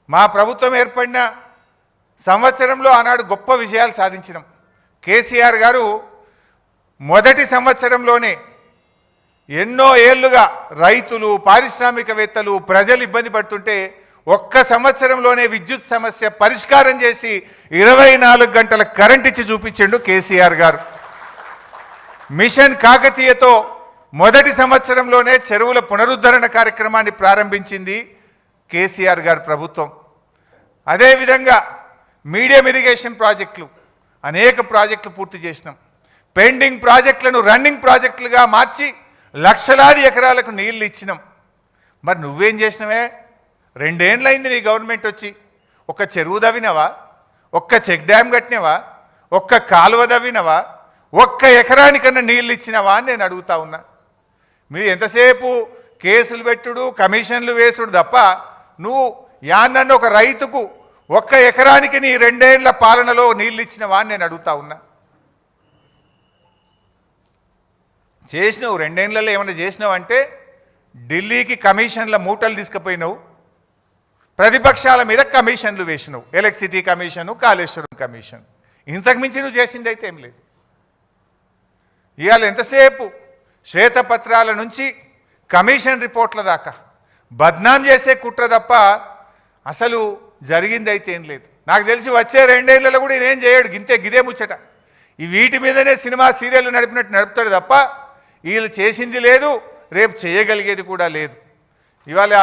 మా ప్రభుత్వం ఏర్పడిన సంవత్సరంలో ఆనాడు గొప్ప విజయాలు సాధించినాం. కేసీఆర్ గారు మొదటి సంవత్సరంలోనే ఎన్నో ఏళ్లుగా రైతులు, పారిశ్రామికవేత్తలు, ప్రజలు ఇబ్బంది పడుతుంటే ఒక్క సంవత్సరంలోనే విద్యుత్ సమస్య పరిష్కారం చేసి 24 గంటల కరెంట్ ఇచ్చి చూపించిండు కేసీఆర్ గారు. మిషన్ కాకతీయతో మొదటి సంవత్సరంలోనే చెరువుల పునరుద్ధరణ కార్యక్రమాన్ని ప్రారంభించింది కేసీఆర్ గారి ప్రభుత్వం. అదేవిధంగా మీడియం ఇరిగేషన్ ప్రాజెక్టులు అనేక ప్రాజెక్టులు పూర్తి చేసినాం. పెండింగ్ ప్రాజెక్టులను రన్నింగ్ ప్రాజెక్టులుగా మార్చి లక్షలాది ఎకరాలకు నీళ్లు ఇచ్చినాం. మరి నువ్వేం చేసినవే? 2 ఏళ్ళైంది నీ గవర్నమెంట్ వచ్చి. ఒక్క చెరువు దవ్వినవా? ఒక్క చెక్ డ్యామ్ కట్టినవా? ఒక్క కాలువ దవ్వినవా? ఒక్క ఎకరానికన్నా నీళ్ళు ఇచ్చినవా అని నేను అడుగుతా ఉన్నా. మీరు ఎంతసేపు కేసులు పెట్టుడు, కమిషన్లు వేసుడు తప్ప నువ్వు యాన్నన్ను ఒక రైతుకు ఒక్క ఎకరానికి నీ 2 ఏళ్ల పాలనలో నీళ్ళు ఇచ్చినవా అని నేను అడుగుతా ఉన్నా. చేసినావు 2 ఏళ్లలో ఏమైనా చేసినావు అంటే ఢిల్లీకి కమిషన్ల మూటలు తీసుకుపోయినావు, ప్రతిపక్షాల మీద కమిషన్లు వేసినావు. Electricity commission, Kaleshwaram commission. ఇంతకు మించి నువ్వు చేసింది అయితే ఏం లేదు. ఇవాళ ఎంతసేపు శ్వేతపత్రాల నుంచి కమిషన్ రిపోర్ట్ల దాకా బద్నాం చేసే కుట్ర తప్ప అసలు జరిగింది అయితే ఏం లేదు. నాకు తెలిసి వచ్చే 2 ఏళ్లలో కూడా నేనేం చేయడు, గిదే ముచ్చట. ఈ వీటి మీదనే సినిమా సీరియల్ నడిపినట్టు నడుపుతాడు తప్ప వీళ్ళు చేసింది లేదు, రేపు చేయగలిగేది కూడా లేదు. ఇవాళ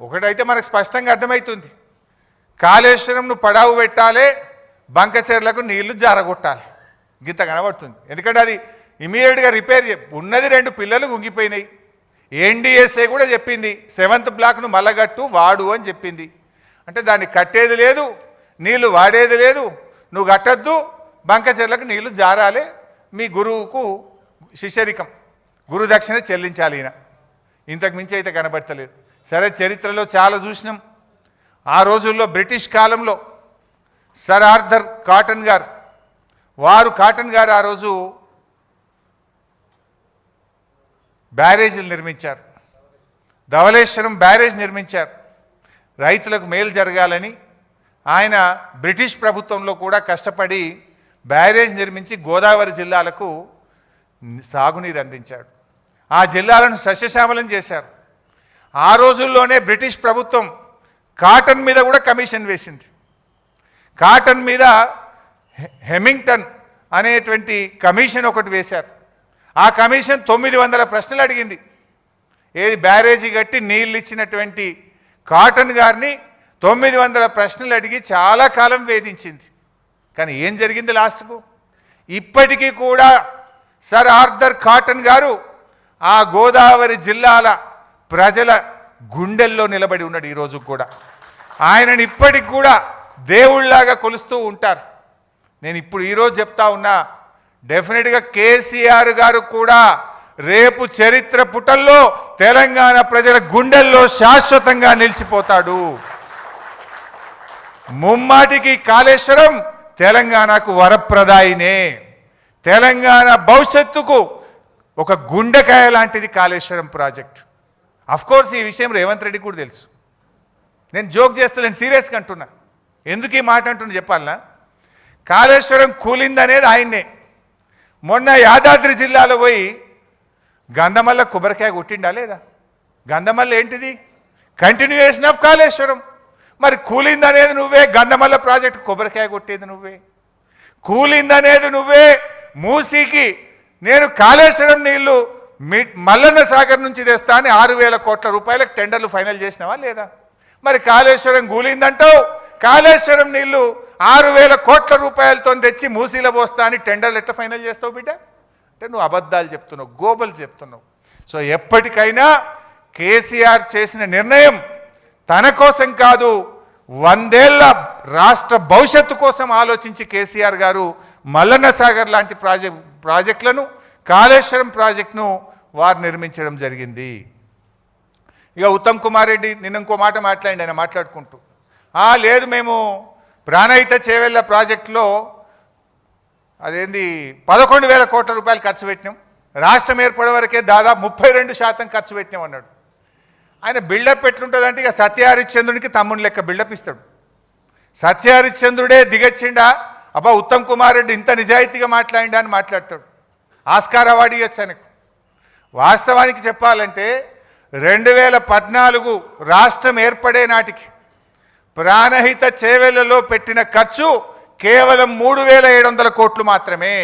ఒకటైతే మనకు స్పష్టంగా అర్థమవుతుంది, కాళేశ్వరంను పడావు పెట్టాలి, బంకచెర్లకు నీళ్లు జారగొట్టాలి, గింత కనబడుతుంది. ఎందుకంటే అది ఇమీడియట్గా రిపేర్ ఉన్నది. 2 పిల్లలు గుంగిపోయినాయి. ఎన్డీఎస్ఏ కూడా చెప్పింది 7th బ్లాక్ను మల్లగట్టు వాడు అని చెప్పింది. అంటే దాన్ని కట్టేది లేదు, నీళ్లు వాడేది లేదు, నువ్వు కట్టద్దు, బంకచెర్లకు నీళ్లు జారాలి, మీ గురువుకు శిష్యరికం, గురుదక్షిణ చెల్లించాలి. ఈయన ఇంతకు మించి అయితే కనబడతలేదు. సరే, చరిత్రలో చాలా చూసినాం. ఆ రోజుల్లో బ్రిటిష్ కాలంలో సర్ ఆర్థర్ కాటన్ గారు ఆ రోజు బ్యారేజీలు నిర్మించారు. ధవళేశ్వరం బ్యారేజ్ నిర్మించారు. రైతులకు మేలు జరగాలని ఆయన బ్రిటిష్ ప్రభుత్వంలో కూడా కష్టపడి బ్యారేజ్ నిర్మించి గోదావరి జిల్లాలకు సాగునీరు అందించాడు. ఆ జిల్లాలను సస్యశ్యామలం చేశారు. ఆ రోజుల్లోనే బ్రిటిష్ ప్రభుత్వం కాటన్ మీద కూడా కమిషన్ వేసింది. కాటన్ మీద హెమింగ్టన్ అనేటువంటి కమిషన్ ఒకటి వేశారు. ఆ కమిషన్ 900 ప్రశ్నలు అడిగింది. ఏది బ్యారేజీ కట్టి నీళ్ళు ఇచ్చినటువంటి కాటన్ గారిని 900 ప్రశ్నలు అడిగి చాలా కాలం వేధించింది. కానీ ఏం జరిగింది లాస్ట్కు? ఇప్పటికీ కూడా సర్ ఆర్థర్ కాటన్ గారు ఆ గోదావరి జిల్లాల ప్రజల గుండెల్లో నిలబడి ఉన్నాడు. ఈరోజు కూడా ఆయనని ఇప్పటికి కూడా దేవుళ్లాగా కొలుస్తూ ఉంటారు. నేను ఇప్పుడు ఈరోజు చెప్తా ఉన్నా, డెఫినెట్గా కేసీఆర్ గారు కూడా రేపు చరిత్ర పుటల్లో తెలంగాణ ప్రజల గుండెల్లో శాశ్వతంగా నిలిచిపోతాడు. ముమ్మాటికి కాళేశ్వరం తెలంగాణకు వరప్రదాయినే. తెలంగాణ భవిష్యత్తుకు ఒక గుండెకాయ లాంటిది కాళేశ్వరం ప్రాజెక్ట్. అఫ్కోర్స్ ఈ విషయం రేవంత్ రెడ్డి కూడా తెలుసు. నేను జోక్ చేస్తలేను, సీరియస్గా అంటున్నా. ఎందుకు ఈ మాట అంటున్నా చెప్పాలనా? కాళేశ్వరం కూలిందనేది ఆయన్నే. మొన్న యాదాద్రి జిల్లాలో పోయి గంధమల్ల కొబ్బరికాయ కొట్టిండా లేదా? గంధమల్ల ఏంటిది? Continuation of Kaleshwaram. మరి కూలిందనేది నువ్వే, గంధమల్ల ప్రాజెక్టు కొబ్బరికాయ కొట్టేది నువ్వే, కూలిందనేది నువ్వే. మూసీకి నేను కాళేశ్వరం నీళ్లు మల్లన్న సాగర్ నుంచి తెస్తా అని 6,000 కోట్ల రూపాయలకు టెండర్లు ఫైనల్ చేసినావా లేదా? మరి కాళేశ్వరం కూలిందంటావు, కాళేశ్వరం నీళ్లు 6,000 కోట్ల రూపాయలతో తెచ్చి మూసీలో పోస్తా అని టెండర్లు ఎట్లా ఫైనల్ చేస్తావు బిడ్డ? అంటే నువ్వు అబద్ధాలు చెప్తున్నావు, గోబలు చెప్తున్నావు. సో ఎప్పటికైనా కేసీఆర్ చేసిన నిర్ణయం తన కోసం కాదు, 100 ఏళ్ల రాష్ట్ర భవిష్యత్తు కోసం ఆలోచించి కేసీఆర్ గారు మల్లన్న సాగర్ లాంటి ప్రాజెక్టులను, కాళేశ్వరం ప్రాజెక్టును వారు నిర్మించడం జరిగింది. ఇక ఉత్తమ్ కుమార్ రెడ్డి నిన్న ఇంకో మాట మాట్లాడి, ఆయన మాట్లాడుకుంటూ లేదు మేము ప్రాణహిత చేవెళ్ళ ప్రాజెక్టులో అదేంది 11,000 కోట్ల రూపాయలు ఖర్చు పెట్టినాం, రాష్ట్రం ఏర్పడే వరకే దాదాపు 32% ఖర్చు పెట్టినాం అన్నాడు. ఆయన బిల్డప్ ఎట్లుంటుందంటే ఇక సత్యహరిశ్చంద్రునికి తమ్ముని లెక్క బిల్డప్ ఇస్తాడు. సత్యహరిశ్చంద్రుడే దిగచ్చిండా, అబ్బా ఉత్తమ్ కుమార్ రెడ్డి ఇంత నిజాయితీగా మాట్లాడిండా అని మాట్లాడతాడు. ఆస్కార్ అవార్డు ఇవ్వచ్చు ఆయనకు. వాస్తవానికి చెప్పాలంటే 2014 రాష్ట్రం ఏర్పడే నాటికి ప్రాణహిత చేవెళ్లలో పెట్టిన ఖర్చు కేవలం 3700 కోట్లు మాత్రమే.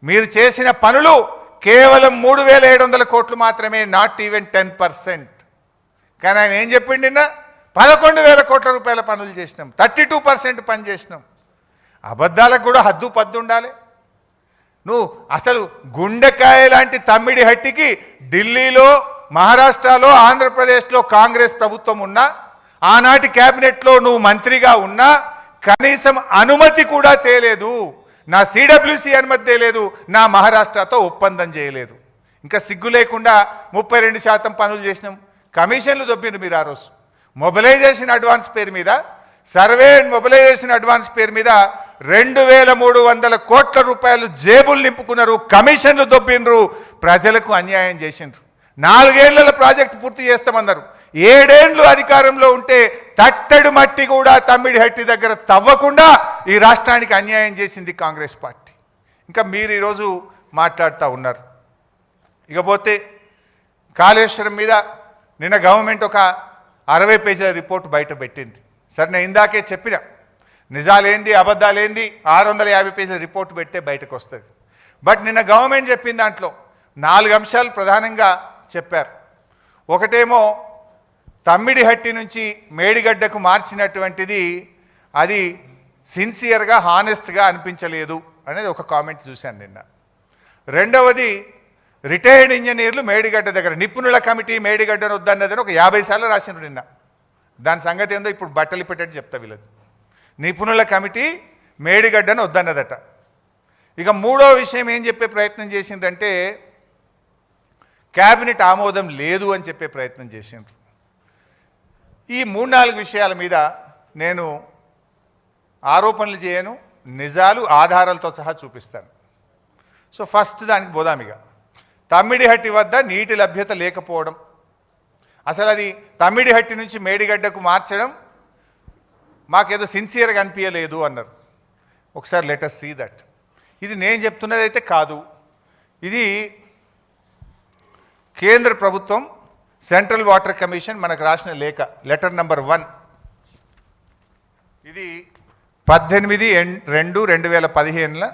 మీరు చేసిన పనులు కేవలం 3700 కోట్లు మాత్రమే, నాట్ ఈవెన్ 10%. కానీ ఆయన ఏం చెప్పిండి నిన్న 11,000 కోట్ల రూపాయల పనులు చేసినాం, 32% పని చేసినాం. అబద్ధాలకు కూడా హద్దు పద్దు ఉండాలి. నువ్వు అసలు గుండెకాయ లాంటి తమ్మిడి హట్టికి ఢిల్లీలో, మహారాష్ట్రలో, ఆంధ్రప్రదేశ్లో కాంగ్రెస్ ప్రభుత్వం ఉన్నా, ఆనాటి క్యాబినెట్లో నువ్వు మంత్రిగా ఉన్నా కనీసం అనుమతి కూడా తేలేదు. నా సిడబ్ల్యూసి అనుమతి తేలేదు, నా మహారాష్ట్రతో ఒప్పందం చేయలేదు. ఇంకా సిగ్గు లేకుండా 32% పనులు చేసినాం. కమిషన్లు దొబ్బిండ్రు మీరు ఆ రోజు. మొబిలైజేషన్ అడ్వాన్స్ పేరు మీద, సర్వే అండ్ మొబిలైజేషన్ అడ్వాన్స్ పేరు మీద 2300 కోట్ల రూపాయలు జేబులు నింపుకున్నారు, కమిషన్లు దొబ్బిండ్రు, ప్రజలకు అన్యాయం చేసిండ్రు. 4 ఏళ్ల ప్రాజెక్టు పూర్తి చేస్తామన్నారు. 7 ఏళ్ళు అధికారంలో ఉంటే తట్టడు మట్టి కూడా తమ్మిడి హట్టి దగ్గర తవ్వకుండా ఈ రాష్ట్రానికి అన్యాయం చేసింది కాంగ్రెస్ పార్టీ. ఇంకా మీరు ఈరోజు మాట్లాడుతూ ఉన్నారు. ఇకపోతే కాళేశ్వరం మీద నిన్న గవర్నమెంట్ ఒక 60 పేజీల రిపోర్ట్ బయట పెట్టింది. సరే, నేను ఇందాకే చెప్పిన నిజాలేంది అబద్ధాలేంది 650 పేజీల రిపోర్ట్ పెట్టే బయటకు వస్తుంది. బట్ నిన్న గవర్నమెంట్ చెప్పిన దాంట్లో 4 అంశాలు ప్రధానంగా చెప్పారు. ఒకటేమో తమ్మిడి హట్టి నుంచి మేడిగడ్డకు మార్చినటువంటిది అది సిన్సియర్గా, హానెస్ట్గా అనిపించలేదు అనేది ఒక కామెంట్ చూశాను నిన్న. రెండవది, రిటైర్డ్ ఇంజనీర్లు మేడిగడ్డ దగ్గర నిపుణుల కమిటీ మేడిగడ్డను వద్దన్నదని ఒక 50 సార్లు రాసిండ్రు నిన్న. దాని సంగతి ఏందో ఇప్పుడు బట్టలు పెట్టేట్టు చెప్తా వీళ్ళది. నిపుణుల కమిటీ మేడిగడ్డను వద్దన్నదట. ఇక మూడో విషయం ఏం చెప్పే ప్రయత్నం చేసిందంటే క్యాబినెట్ ఆమోదం లేదు అని చెప్పే ప్రయత్నం చేసిండ్రు. ఈ 3-4 విషయాల మీద నేను ఆరోపణలు చేయను, నిజాలు ఆధారాలతో సహా చూపిస్తాను. సో ఫస్ట్ దానికి పోదామిగా. తమ్మిడిహట్టి వద్ద నీటి లభ్యత లేకపోవడం, అసలు అది తమ్మిడిహట్టి నుంచి మేడిగడ్డకు మార్చడం మాకేదో సిన్సియర్గా అనిపించలేదు అన్నారు. ఒకసారి లెట్ us సీ దట్. ఇది నేను చెప్తున్నది అయితే కాదు, ఇది కేంద్ర ప్రభుత్వం సెంట్రల్ వాటర్ కమిషన్ మనకు రాసిన లేఖ, లెటర్ నంబర్ 1. ఇది 18/2/2015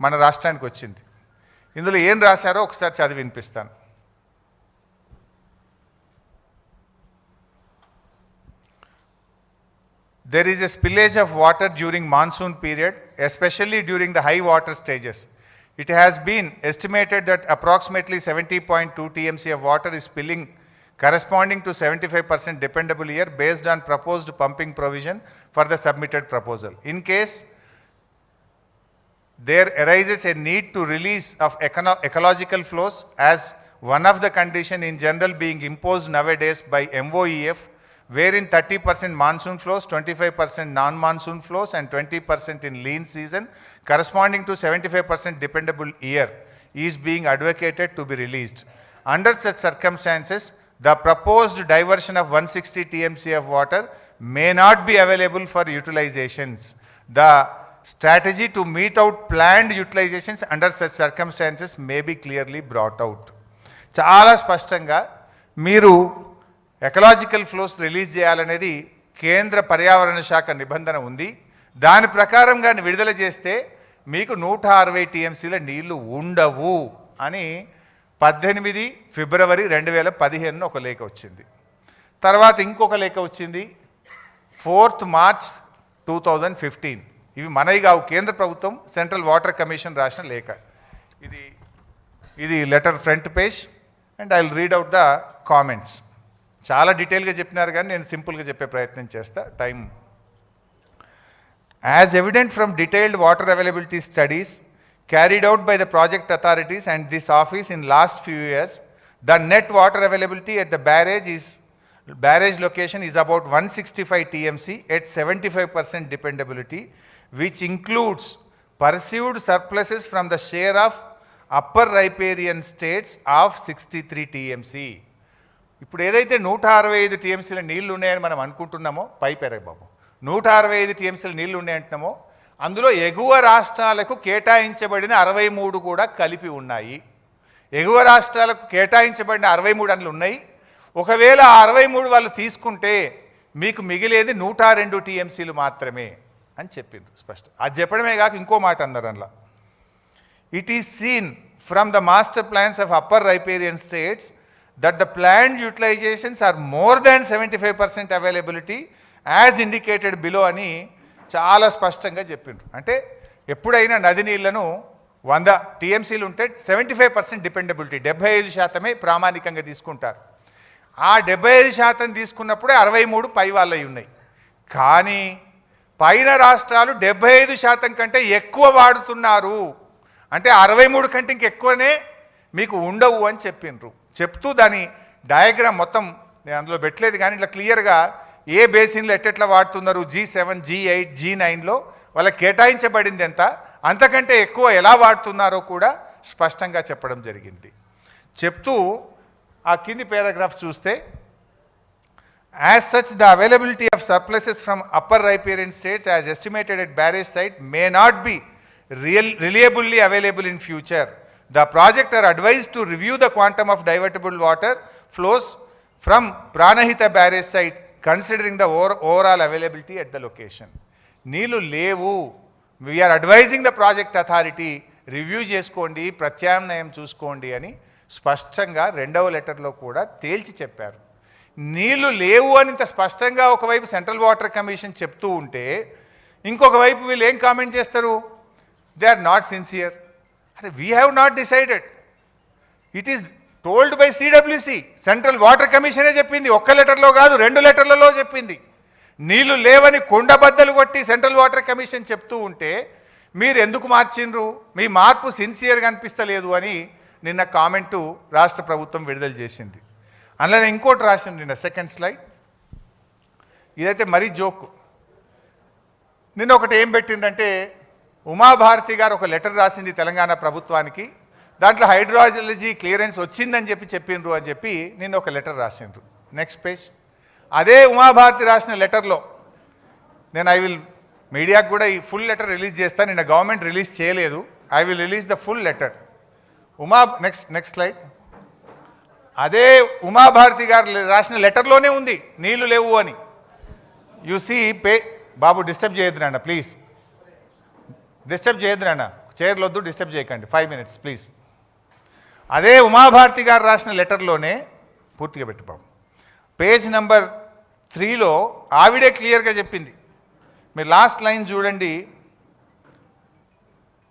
మన రాష్ట్రానికి వచ్చింది. ఇందులో ఏం రాశారో ఒకసారి చదివి వినిపిస్తాను. There is a spillage of water during monsoon period, especially during the high water stages. It has been estimated that approximately 70.2 TMC of water is spilling, corresponding to 75% dependable year based on proposed pumping provision for the submitted proposal. In case there arises a need to release of ecological flows as one of the condition in general being imposed nowadays by MOEF, wherein 30% monsoon flows, 25% non-monsoon flows and 20% in lean season corresponding to 75% dependable year is being advocated to be released. Under such circumstances, the proposed diversion of 160 TMC of water may not be available for utilizations. The strategy to meet out planned utilizations under such circumstances may be clearly brought out. చాలా స్పష్టంగా మీరు ecological flows release చేయాలనేది కేంద్ర పర్యావరణ శాఖ నిబంధన ఉంది. దాని ప్రకారంగా విడుదల చేస్తే మీకు 160 TMCల నీళ్లు ఉండవు అని 18 ఫిబ్రవరి 2015 ఒక లేఖ వచ్చింది. తర్వాత ఇంకొక లేఖ వచ్చింది 4th మార్చ్ 2015. ఇవి మనవి కావు, కేంద్ర ప్రభుత్వం సెంట్రల్ వాటర్ కమిషన్ రాసిన లేఖ. ఇది letter front page and I will read out the comments. చాలా డీటెయిల్గా చెప్పినారు కానీ నేను సింపుల్గా చెప్పే ప్రయత్నం చేస్తా, time. As evident from detailed water availability studies carried out by the project authorities and this office in last few years, the net water availability at the barrage location is about 165 TMC at 75% dependability, which includes perceived surpluses from the share of upper riparian states of 63 TMC. ఇప్పుడు ఏదైతే 165 టీఎంసీల నీళ్లు ఉన్నాయని మనం అనుకుంటున్నామో బాబు 165 టీఎంసీల నీళ్లు ఉన్నాయంటున్నామో అందులో ఎగువ రాష్ట్రాలకు కేటాయించబడిన 63 కూడా కలిపి ఉన్నాయి. ఎగువ రాష్ట్రాలకు కేటాయించబడిన 63 అందులో ఉన్నాయి. ఒకవేళ ఆ 63 వాళ్ళు తీసుకుంటే మీకు మిగిలేది 102 టీఎంసీలు మాత్రమే అని చెప్పిండ్రు స్పష్టం. అది చెప్పడమే కాక ఇంకో మాట అన్నారు అందులో, it is seen from the master plans of upper riparian states that the planned utilizations are more than 75% availability as indicated below అని చాలా స్పష్టంగా చెప్పిండ్రు. అంటే ఎప్పుడైనా నది నీళ్లను 100 టీఎంసీలు ఉంటే 75% డిపెండబిలిటీ 75% ప్రామాణికంగా తీసుకుంటారు. ఆ 75% తీసుకున్నప్పుడే 63 పై వాళ్ళవి ఉన్నాయి. కానీ పైన రాష్ట్రాలు 75% కంటే ఎక్కువ వాడుతున్నారు. అంటే 63 కంటే ఇంకెక్కువనే మీకు ఉండవు అని చెప్పిండ్రు. చెప్తూ దాని డయాగ్రామ్ మొత్తం నేను అందులో పెట్టలేదు, కానీ ఇట్లా క్లియర్గా ఏ బేసిన్లో ఎట్టెట్లా వాడుతున్నారు, G7, G8, G9లో వాళ్ళకి కేటాయించబడింది ఎంత, అంతకంటే ఎక్కువ ఎలా వాడుతున్నారో కూడా స్పష్టంగా చెప్పడం జరిగింది. చెప్తూ ఆ కింది పారాగ్రాఫ్ చూస్తే, as such the availability of surpluses from upper riparian states as estimated at barrage site may not be reliably available in future. The project are advised to review the quantum of divertible water flows from Pranahita barrage site considering the overall availability at the location. నీళ్ళు లేవు, we are advising the project authority review చేసుకోండి, ప్రత్యామ్నాయం చూసుకోండి అని స్పష్టంగా 2వ లెటర్లో కూడా తేల్చి చెప్పారు. నీళ్లు లేవు అని ఇంత స్పష్టంగా ఒకవైపు సెంట్రల్ వాటర్ కమిషన్ చెప్తూ ఉంటే ఇంకొక వైపు వీళ్ళు ఏం కామెంట్ చేస్తారు, దే ఆర్ నాట్ సిన్సియర్. అంటే we have not decided, it is told by CWC. Central water కమిషనే చెప్పింది, ఒక్క లెటర్లో కాదు 2 లెటర్లలో చెప్పింది. నీళ్లు లేవని కొండబద్దలు కొట్టి సెంట్రల్ వాటర్ కమిషన్ చెప్తూ ఉంటే మీరు ఎందుకు మార్చిండ్రు, మీ మార్పు సిన్సియర్గా అనిపిస్తలేదు అని నిన్న కామెంటు రాష్ట్ర ప్రభుత్వం విడుదల చేసింది. అందులో ఇంకోటి రాసింది నిన్న, సెకండ్ స్లైడ్. ఇదైతే మరీ జోక్. నిన్న ఒకటి ఏం పెట్టిందంటే, ఉమాభారతి గారు ఒక లెటర్ రాసింది తెలంగాణ ప్రభుత్వానికి, దాంట్లో హైడ్రాలజీ క్లియరెన్స్ వచ్చిందని చెప్పిండ్రు అని చెప్పి నిన్న ఒక లెటర్ రాసిండ్రు. Next page. అదే ఉమాభారతి రాసిన లెటర్లో నేను మీడియాకు కూడా ఈ ఫుల్ లెటర్ రిలీజ్ చేస్తాను. నిన్న గవర్నమెంట్ రిలీజ్ చేయలేదు, I will release the full letter. Next slide. అదే ఉమాభారతి గారు రాసిన లెటర్లోనే ఉంది నీళ్లు లేవు అని. యు సీ బాబు డిస్టర్బ్ చేయొద్దు నాన్న ప్లీజ్, డిస్టర్బ్ చేయొద్దు నాన్న, చైర్లు వద్దు, డిస్టర్బ్ చేయకండి, 5 minutes ప్లీజ్. అదే ఉమాభారతి గారు రాసిన లెటర్లోనే పూర్తిగా పెట్టు బాబు. పేజ్ నెంబర్ 3లో ఆవిడే క్లియర్గా చెప్పింది. మీరు లాస్ట్ లైన్ చూడండి.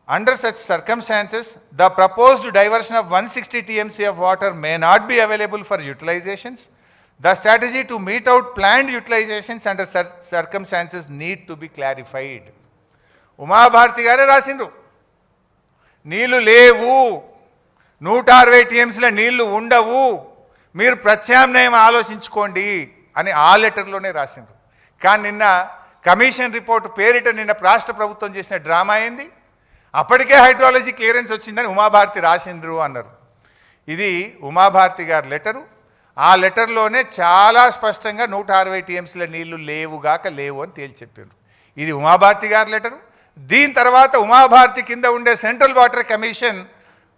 Under such circumstances, the proposed diversion of 160 TMC of water may not be available for utilizations. The strategy to meet out planned utilizations under such circumstances need to be clarified. Uma Bharti గారే రాసిండ్రు, నీళ్లు లేవు, 160 TMCల నీళ్లు ఉండవు, మీరు ప్రత్యామ్నాయం ఆలోచించుకోండి అని ఆ లెటర్లోనే రాసిండ్రు. కానీ నిన్న కమిషన్ రిపోర్ట్ పేరిట నిన్న రాష్ట్ర ప్రభుత్వం చేసిన డ్రామా ఏంది, అప్పటికే హైడ్రాలజీ క్లియరెన్స్ వచ్చిందని ఉమాభారతి రాసిండ్రు అన్నారు. ఇది ఉమాభారతి గారి లెటరు. ఆ లెటర్లోనే చాలా స్పష్టంగా 160 TMCల నీళ్లు లేవుగాక లేవు అని తేల్చి చెప్పారు. ఇది ఉమాభారతి గారి లెటరు. దీని తర్వాత ఉమాభారతి కింద ఉండే సెంట్రల్ వాటర్ కమిషన్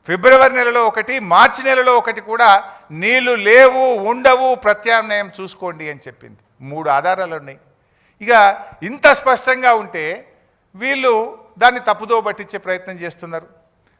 ఫిబ్రవరి నెలలో ఒకటి, మార్చి నెలలో ఒకటి కూడా నీళ్లు లేవు, ఉండవు, ప్రత్యామ్నాయం చూసుకోండి అని చెప్పింది. 3 ఆధారాలు ఉన్నాయి. ఇక ఇంత స్పష్టంగా ఉంటే వీళ్ళు దాన్ని తప్పుదో పట్టించే ప్రయత్నం చేస్తున్నారు.